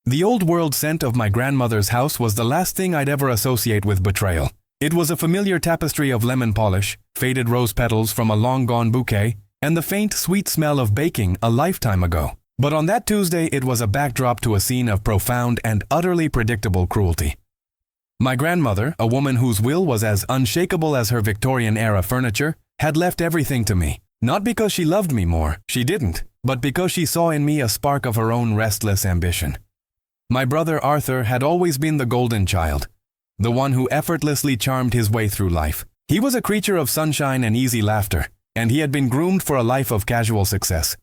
The old world scent of my grandmother's house was the last thing I'd ever associate with betrayal. It was a familiar tapestry of lemon polish, faded rose petals from a long-gone bouquet, and the faint, sweet smell of baking a lifetime ago. But on that Tuesday, it was a backdrop to a scene of profound and utterly predictable cruelty. My grandmother, a woman whose will was as unshakable as her Victorian-era furniture, had left everything to me. Not because she loved me more, she didn't, but because she saw in me a spark of her own restless ambition. My brother Arthur had always been the golden child, the one who effortlessly charmed his way through life. He was a creature of sunshine and easy laughter, and he had been groomed for a life of casual success.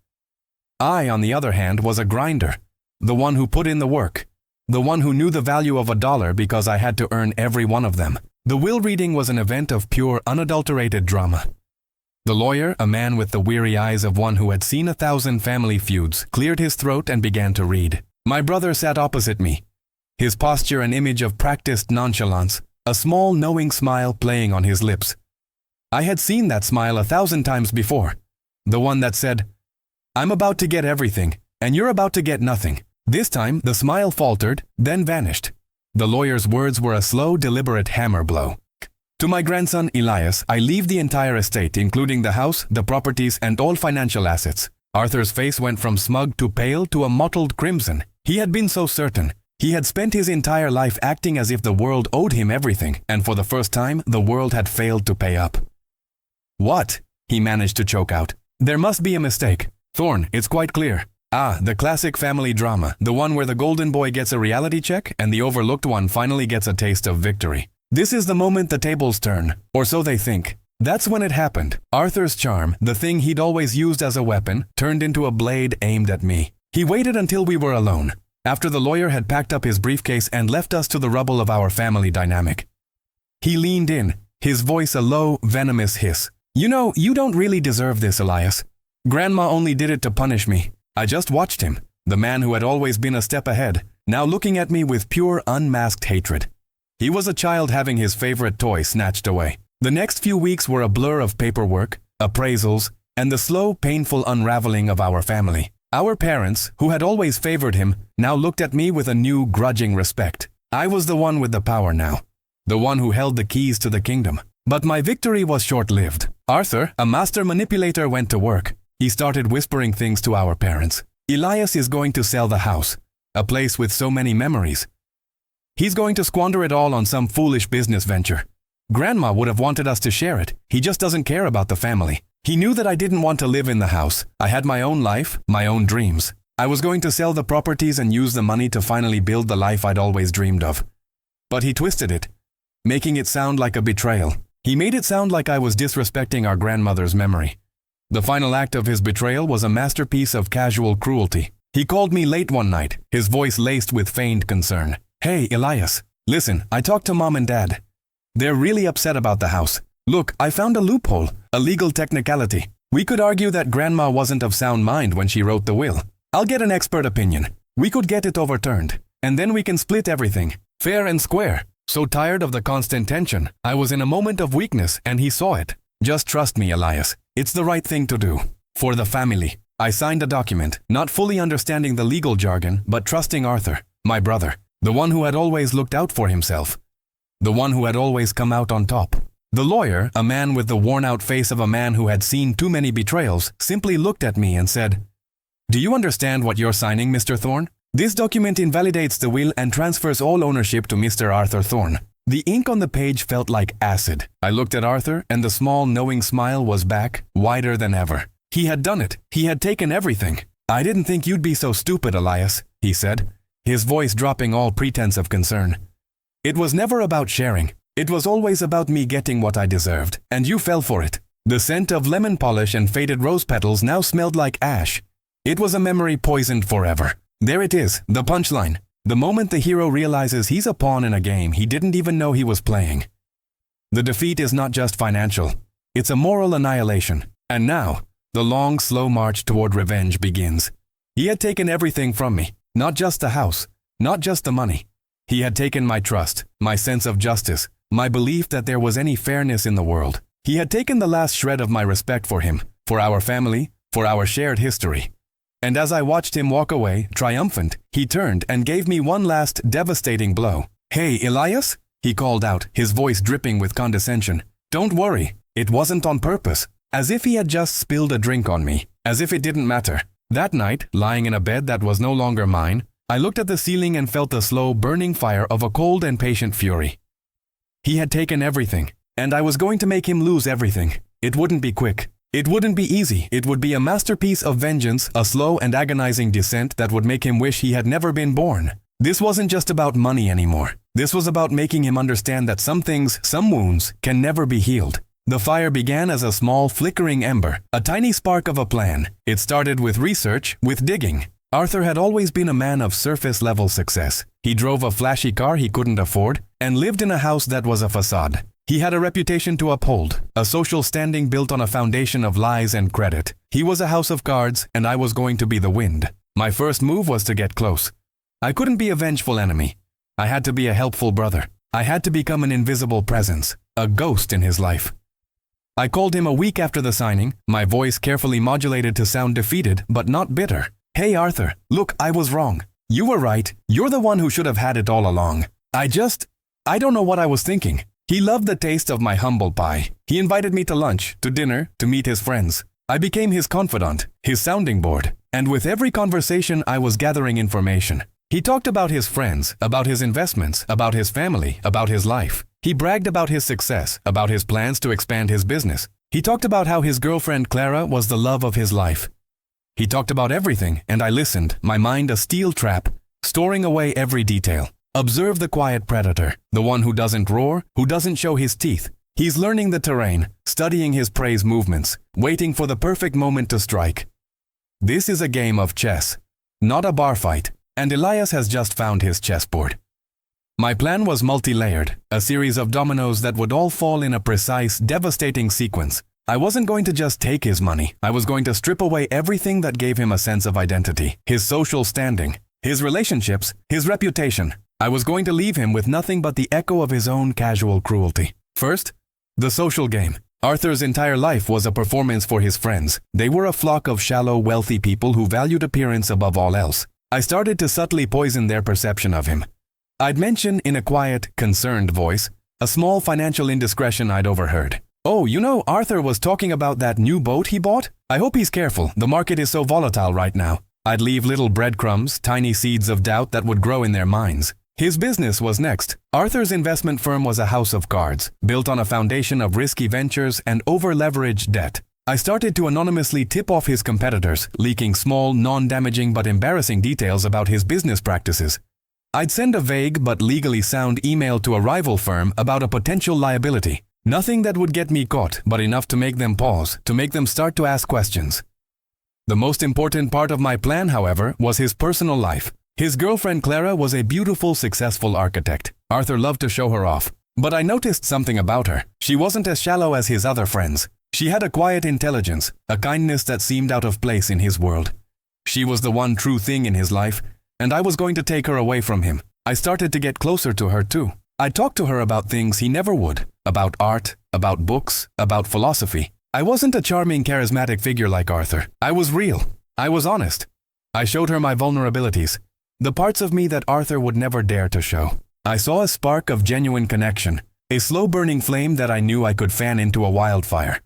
I, on the other hand, was a grinder, the one who put in the work, the one who knew the value of $1 because I had to earn every one of them. The will reading was an event of pure, unadulterated drama. The lawyer, a man with the weary eyes of one who had seen 1,000 family feuds, cleared his throat and began to read. My brother sat opposite me, his posture an image of practiced nonchalance, a small, knowing smile playing on his lips. I had seen that smile 1,000 times before, the one that said, "I'm about to get everything, and you're about to get nothing." This time, the smile faltered, then vanished. The lawyer's words were a slow, deliberate hammer blow. To my grandson Elias, I leave the entire estate, including the house, the properties, and all financial assets. Arthur's face went from smug to pale to a mottled crimson. He had been so certain. He had spent his entire life acting as if the world owed him everything, and for the first time, the world had failed to pay up. "What?" he managed to choke out. "There must be a mistake. Thorn, it's quite clear." Ah, the classic family drama, the one where the golden boy gets a reality check and the overlooked one finally gets a taste of victory. This is the moment the tables turn, or so they think. That's when it happened. Arthur's charm, the thing he'd always used as a weapon, turned into a blade aimed at me. He waited until we were alone, after the lawyer had packed up his briefcase and left us to the rubble of our family dynamic. He leaned in, his voice a low, venomous hiss. "You know, you don't really deserve this, Elias. Grandma only did it to punish me." I just watched him, the man who had always been a step ahead, now looking at me with pure, unmasked hatred. He was a child having his favorite toy snatched away. The next few weeks were a blur of paperwork, appraisals, and the slow, painful unraveling of our family. Our parents, who had always favored him, now looked at me with a new, grudging respect. I was the one with the power now, the one who held the keys to the kingdom. But my victory was short-lived. Arthur, a master manipulator, went to work. He started whispering things to our parents. "Elias is going to sell the house, a place with so many memories. He's going to squander it all on some foolish business venture. Grandma would have wanted us to share it. He just doesn't care about the family. He knew that I didn't want to live in the house. I had my own life, my own dreams. I was going to sell the properties and use the money to finally build the life I'd always dreamed of. But he twisted it, making it sound like a betrayal. He made it sound like I was disrespecting our grandmother's memory. The final act of his betrayal was a masterpiece of casual cruelty. He called me late one night, his voice laced with feigned concern. "Hey, Elias, listen, I talked to Mom and Dad. They're really upset about the house. Look, I found a loophole, a legal technicality. We could argue that Grandma wasn't of sound mind when she wrote the will. I'll get an expert opinion. We could get it overturned, and then we can split everything, fair and square." So tired of the constant tension, I was in a moment of weakness, and he saw it. "Just trust me, Elias. It's the right thing to do. For the family." I signed a document, not fully understanding the legal jargon, but trusting Arthur, my brother, the one who had always looked out for himself, the one who had always come out on top. The lawyer, a man with the worn-out face of a man who had seen too many betrayals, simply looked at me and said, "Do you understand what you're signing, Mr. Thorne? This document invalidates the will and transfers all ownership to Mr. Arthur Thorne." The ink on the page felt like acid. I looked at Arthur, and the small, knowing smile was back, wider than ever. He had done it. He had taken everything. "I didn't think you'd be so stupid, Elias," he said, his voice dropping all pretense of concern. "It was never about sharing. It was always about me getting what I deserved, and you fell for it." The scent of lemon polish and faded rose petals now smelled like ash. It was a memory poisoned forever. There it is, the punchline. The moment the hero realizes he's a pawn in a game he didn't even know he was playing. The defeat is not just financial. It's a moral annihilation. And now, the long, slow march toward revenge begins. He had taken everything from me. Not just the house. Not just the money. He had taken my trust, my sense of justice, my belief that there was any fairness in the world. He had taken the last shred of my respect for him, for our family, for our shared history. And as I watched him walk away, triumphant, he turned and gave me one last devastating blow. "Hey, Elias?" he called out, his voice dripping with condescension. "Don't worry, it wasn't on purpose." As if he had just spilled a drink on me, as if it didn't matter. That night, lying in a bed that was no longer mine, I looked at the ceiling and felt the slow, burning fire of a cold and patient fury. He had taken everything, and I was going to make him lose everything. It wouldn't be quick. It wouldn't be easy. It would be a masterpiece of vengeance, a slow and agonizing descent that would make him wish he had never been born. This wasn't just about money anymore. This was about making him understand that some things, some wounds, can never be healed. The fire began as a small, flickering ember, a tiny spark of a plan. It started with research, with digging. Arthur had always been a man of surface-level success. He drove a flashy car he couldn't afford and lived in a house that was a facade. He had a reputation to uphold, a social standing built on a foundation of lies and credit. He was a house of cards, and I was going to be the wind. My first move was to get close. I couldn't be a vengeful enemy. I had to be a helpful brother. I had to become an invisible presence, a ghost in his life. I called him a week after the signing, my voice carefully modulated to sound defeated but not bitter. "Hey Arthur, look, I was wrong. You were right. You're the one who should have had it all along. I don't know what I was thinking." He loved the taste of my humble pie. He invited me to lunch, to dinner, to meet his friends. I became his confidant, his sounding board, and with every conversation I was gathering information. He talked about his friends, about his investments, about his family, about his life. He bragged about his success, about his plans to expand his business. He talked about how his girlfriend Clara was the love of his life. He talked about everything, and I listened, my mind a steel trap, storing away every detail. Observe the quiet predator, the one who doesn't roar, who doesn't show his teeth. He's learning the terrain, studying his prey's movements, waiting for the perfect moment to strike. This is a game of chess, not a bar fight, and Elias has just found his chessboard. My plan was multi-layered, a series of dominoes that would all fall in a precise, devastating sequence. I wasn't going to just take his money. I was going to strip away everything that gave him a sense of identity, his social standing, his relationships, his reputation. I was going to leave him with nothing but the echo of his own casual cruelty. First, the social game. Arthur's entire life was a performance for his friends. They were a flock of shallow, wealthy people who valued appearance above all else. I started to subtly poison their perception of him. I'd mention in a quiet, concerned voice, a small financial indiscretion I'd overheard. "Oh, you know, Arthur was talking about that new boat he bought? I hope he's careful. The market is so volatile right now." I'd leave little breadcrumbs, tiny seeds of doubt that would grow in their minds. His business was next. Arthur's investment firm was a house of cards, built on a foundation of risky ventures and over-leveraged debt. I started to anonymously tip off his competitors, leaking small, non-damaging but embarrassing details about his business practices. I'd send a vague but legally sound email to a rival firm about a potential liability. Nothing that would get me caught, but enough to make them pause, to make them start to ask questions. The most important part of my plan, however, was his personal life. His girlfriend Clara was a beautiful, successful architect. Arthur loved to show her off. But I noticed something about her. She wasn't as shallow as his other friends. She had a quiet intelligence, a kindness that seemed out of place in his world. She was the one true thing in his life, and I was going to take her away from him. I started to get closer to her too. I talked to her about things he never would, about art, about books, about philosophy. I wasn't a charming, charismatic figure like Arthur. I was real. I was honest. I showed her my vulnerabilities, the parts of me that Arthur would never dare to show. I saw a spark of genuine connection, a slow-burning flame that I knew I could fan into a wildfire.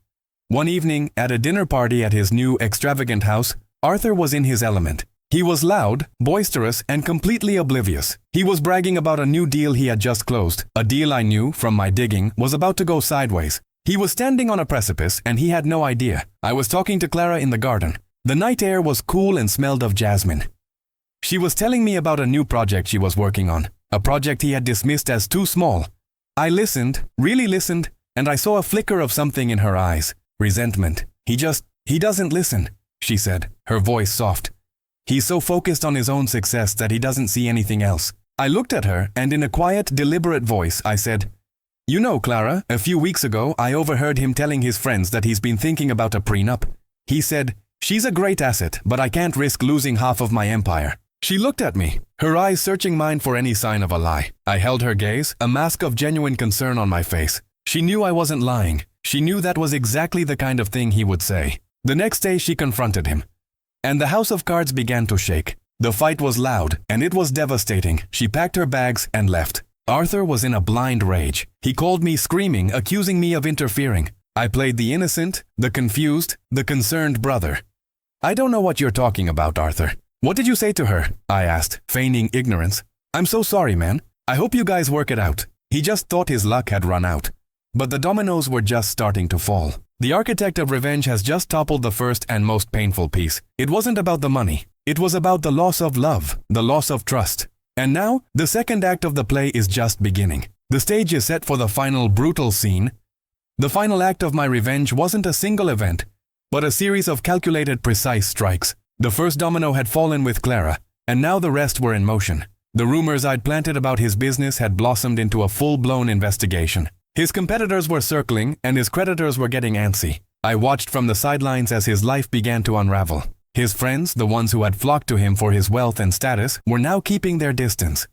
One evening, at a dinner party at his new, extravagant house, Arthur was in his element. He was loud, boisterous, and completely oblivious. He was bragging about a new deal he had just closed, a deal I knew, from my digging, was about to go sideways. He was standing on a precipice, and he had no idea. I was talking to Clara in the garden. The night air was cool and smelled of jasmine. She was telling me about a new project she was working on, a project he had dismissed as too small. I listened, really listened, and I saw a flicker of something in her eyes. Resentment. He doesn't listen, she said, her voice soft. He's so focused on his own success that he doesn't see anything else. I looked at her, and in a quiet, deliberate voice, I said, "You know, Clara, a few weeks ago, I overheard him telling his friends that he's been thinking about a prenup. He said, 'She's a great asset, but I can't risk losing half of my empire.'" She looked at me, her eyes searching mine for any sign of a lie. I held her gaze, a mask of genuine concern on my face. She knew I wasn't lying. She knew that was exactly the kind of thing he would say. The next day she confronted him. and the house of cards began to shake. The fight was loud, and it was devastating. She packed her bags and left. Arthur was in a blind rage. He called me screaming, accusing me of interfering. I played the innocent, the confused, the concerned brother. I don't know what you're talking about, Arthur. What did you say to her? I asked, feigning ignorance. I'm so sorry, man. I hope you guys work it out. He just thought his luck had run out. But the dominoes were just starting to fall. The architect of revenge has just toppled the first and most painful piece. It wasn't about the money. It was about the loss of love, the loss of trust. And now, the second act of the play is just beginning. The stage is set for the final brutal scene. The final act of my revenge wasn't a single event, but a series of calculated, precise strikes. The first domino had fallen with Clara, and now the rest were in motion. The rumors I'd planted about his business had blossomed into a full-blown investigation. His competitors were circling, and his creditors were getting antsy. I watched from the sidelines as his life began to unravel. His friends, the ones who had flocked to him for his wealth and status, were now keeping their distance.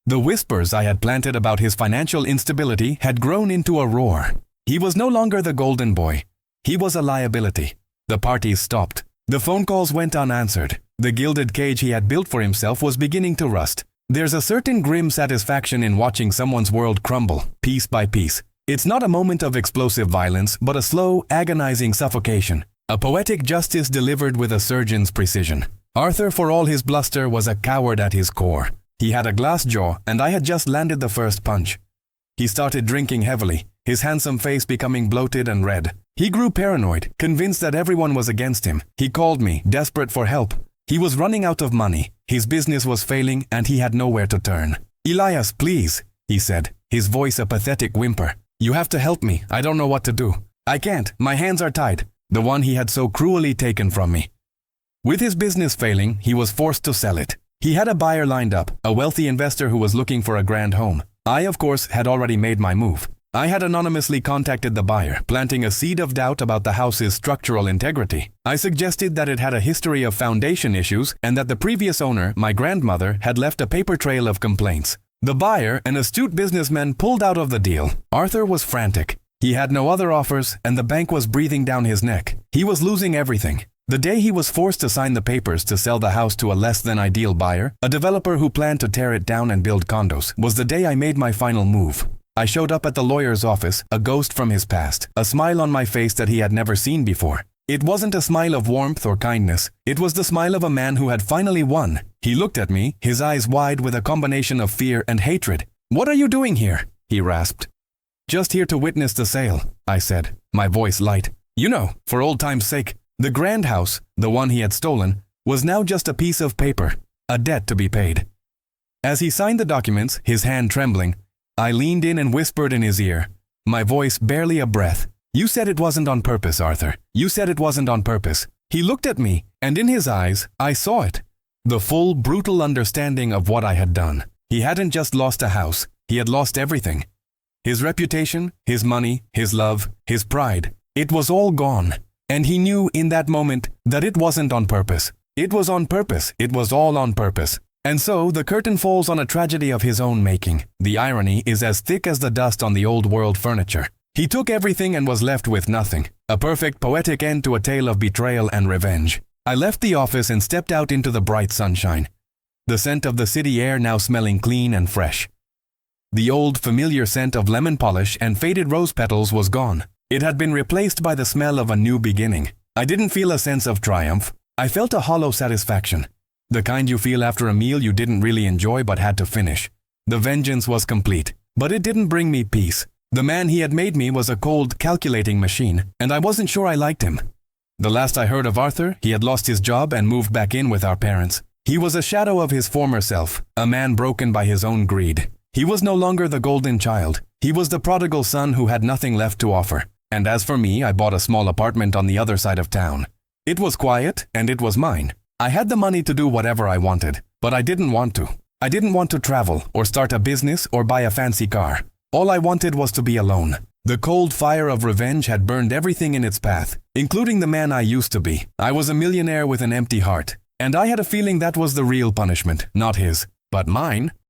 The whispers I had planted about his financial instability had grown into a roar. He was no longer the golden boy. He was a liability. The parties stopped. The phone calls went unanswered. The gilded cage he had built for himself was beginning to rust. There's a certain grim satisfaction in watching someone's world crumble, piece by piece. It's not a moment of explosive violence, but a slow, agonizing suffocation. A poetic justice delivered with a surgeon's precision. Arthur, for all his bluster, was a coward at his core. He had a glass jaw, and I had just landed the first punch. He started drinking heavily, his handsome face becoming bloated and red. He grew paranoid, convinced that everyone was against him. He called me, desperate for help. He was running out of money, his business was failing, and he had nowhere to turn. "Elias, please," he said, his voice a pathetic whimper. "You have to help me. I don't know what to do. I can't. My hands are tied." The one he had so cruelly taken from me. With his business failing, he was forced to sell it. He had a buyer lined up, a wealthy investor who was looking for a grand home. I, of course, had already made my move. I had anonymously contacted the buyer, planting a seed of doubt about the house's structural integrity. I suggested that it had a history of foundation issues and that the previous owner, my grandmother, had left a paper trail of complaints. The buyer, an astute businessman, pulled out of the deal. Arthur was frantic. He had no other offers, and the bank was breathing down his neck. He was losing everything. The day he was forced to sign the papers to sell the house to a less-than-ideal buyer, a developer who planned to tear it down and build condos, was the day I made my final move. I showed up at the lawyer's office, a ghost from his past, a smile on my face that he had never seen before. It wasn't a smile of warmth or kindness. It was the smile of a man who had finally won. He looked at me, his eyes wide with a combination of fear and hatred. "What are you doing here?" he rasped. "Just here to witness the sale," I said, my voice light. "You know, for old time's sake." The grand house, the one he had stolen, was now just a piece of paper, a debt to be paid. As he signed the documents, his hand trembling, I leaned in and whispered in his ear, my voice barely a breath. "You said it wasn't on purpose, Arthur. You said it wasn't on purpose." He looked at me, and in his eyes, I saw it. The full, brutal understanding of what I had done. He hadn't just lost a house, he had lost everything. His reputation, his money, his love, his pride, it was all gone. And he knew in that moment that it wasn't on purpose. It was on purpose. It was all on purpose. And so the curtain falls on a tragedy of his own making. The irony is as thick as the dust on the old world furniture. He took everything and was left with nothing. A perfect poetic end to a tale of betrayal and revenge. I left the office and stepped out into the bright sunshine. The scent of the city air now smelling clean and fresh. The old, familiar scent of lemon polish and faded rose petals was gone. It had been replaced by the smell of a new beginning. I didn't feel a sense of triumph. I felt a hollow satisfaction. The kind you feel after a meal you didn't really enjoy but had to finish. The vengeance was complete, but it didn't bring me peace. The man he had made me was a cold, calculating machine, and I wasn't sure I liked him. The last I heard of Arthur, he had lost his job and moved back in with our parents. He was a shadow of his former self, a man broken by his own greed. He was no longer the golden child. He was the prodigal son who had nothing left to offer. And as for me, I bought a small apartment on the other side of town. It was quiet, and it was mine. I had the money to do whatever I wanted, but I didn't want to. I didn't want to travel, or start a business, or buy a fancy car. All I wanted was to be alone. The cold fire of revenge had burned everything in its path, including the man I used to be. I was a millionaire with an empty heart, and I had a feeling that was the real punishment, not his, but mine.